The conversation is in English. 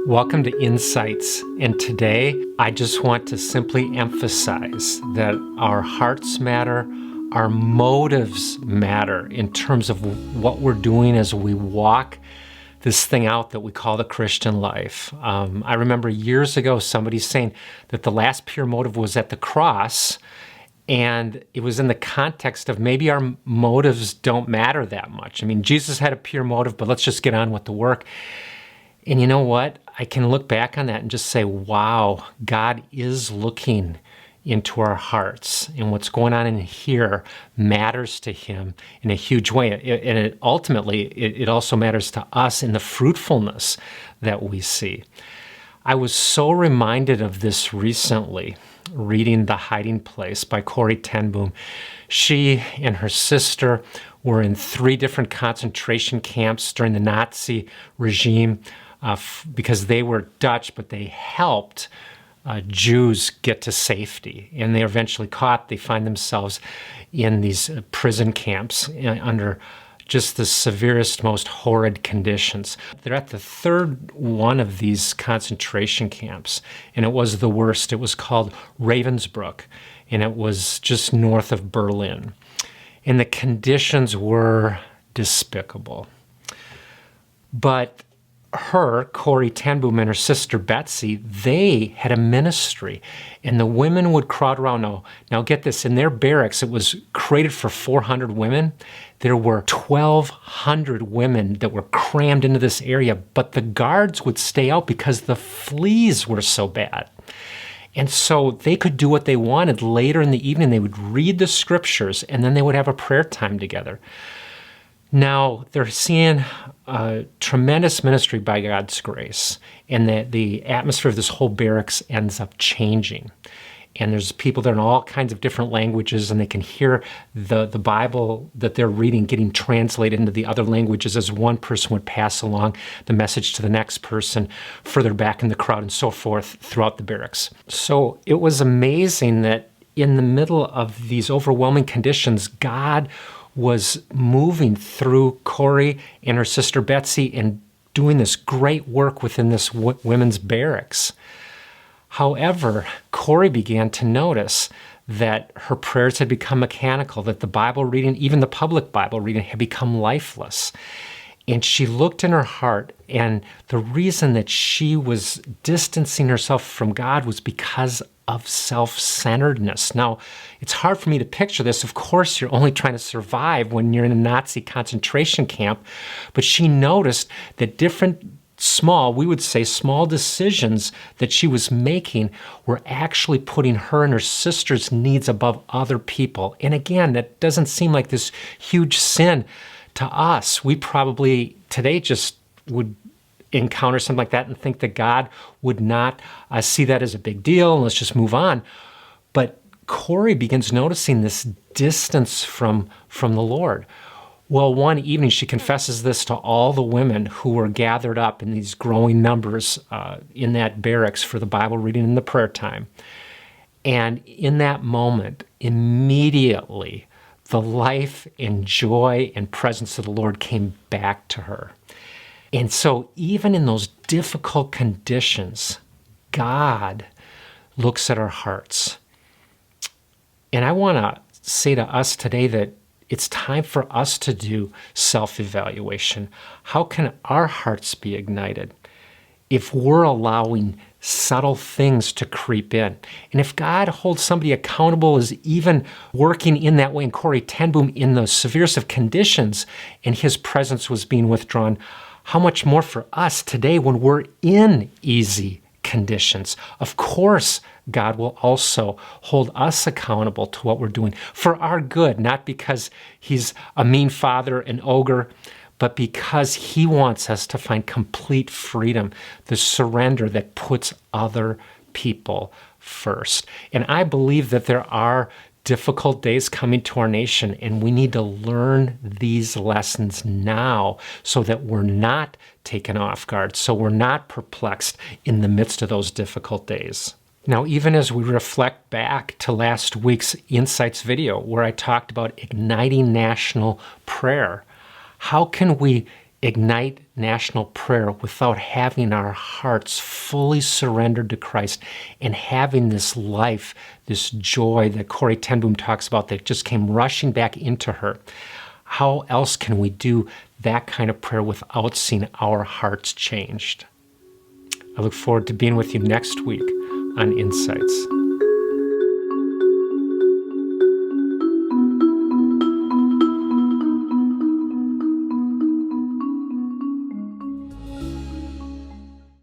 Welcome to Insights, and today I just want to simply emphasize that our hearts matter, our motives matter in terms of what we're doing as we walk this thing out that we call the Christian life. I remember years ago somebody saying that the last pure motive was at the cross, and it was in the context of maybe our motives don't matter that much. I mean, Jesus had a pure motive, but let's just get on with the work. And you know what? I can look back on that and just say, wow, God is looking into our hearts, and what's going on in here matters to him in a huge way. And it ultimately also matters to us in the fruitfulness that we see. I was so reminded of this recently, reading The Hiding Place by Corrie ten Boom. She and her sister were in 3 different concentration camps during the Nazi regime, because they were Dutch, but they helped Jews get to safety. And they're eventually caught. They find themselves in these prison camps under just the severest, most horrid conditions. They're at the 3rd one of these concentration camps, and it was the worst. It was called Ravensbrück, and it was just north of Berlin. And the conditions were despicable. But Corrie ten Boom, and her sister Betsy, they had a ministry, and the women would crowd around. Now get this, in their barracks, it was created for 400 women. There were 1,200 women that were crammed into this area, but the guards would stay out because the fleas were so bad. And so they could do what they wanted. Later in the evening, they would read the scriptures, and then they would have a prayer time together. Now, they're seeing a tremendous ministry by God's grace, and the atmosphere of this whole barracks ends up changing. And there's people there in all kinds of different languages, and they can hear the Bible that they're reading getting translated into the other languages as one person would pass along the message to the next person further back in the crowd and so forth throughout the barracks. So it was amazing that in the middle of these overwhelming conditions, God was moving through Corrie and her sister Betsy and doing this great work within this women's barracks. However, Corrie began to notice that her prayers had become mechanical, that the Bible reading, even the public Bible reading, had become lifeless. And she looked in her heart, and the reason that she was distancing herself from God was because of self-centeredness. Now, it's hard for me to picture this. Of course, you're only trying to survive when you're in a Nazi concentration camp, but she noticed that different we would say small decisions that she was making were actually putting her and her sister's needs above other people. And again, that doesn't seem like this huge sin to us. We probably today just would encounter something like that and think that God would not see that as a big deal and let's just move on. But Corrie begins noticing this distance from the Lord. Well, one evening she confesses this to all the women who were gathered up in these growing numbers in that barracks for the Bible reading and the prayer time. And in that moment, immediately, the life and joy and presence of the Lord came back to her. And so even in those difficult conditions, God looks at our hearts. And I want to say to us today that it's time for us to do self-evaluation. How can our hearts be ignited if we're allowing subtle things to creep in? And if God holds somebody accountable as even working in that way in Corrie ten Boom in the severest of conditions and his presence was being withdrawn, how much more for us today when we're in easy conditions? Of course, God will also hold us accountable to what we're doing for our good, not because he's a mean father, an ogre, but because he wants us to find complete freedom, the surrender that puts other people first. And I believe that there are difficult days coming to our nation, and we need to learn these lessons now so that we're not taken off guard, so we're not perplexed in the midst of those difficult days. Now, even as we reflect back to last week's Insights video where I talked about igniting national prayer, how can we ignite national prayer without having our hearts fully surrendered to Christ and having this life, this joy that Corrie ten Boom talks about that just came rushing back into her. How else can we do that kind of prayer without seeing our hearts changed? I look forward to being with you next week on Insights.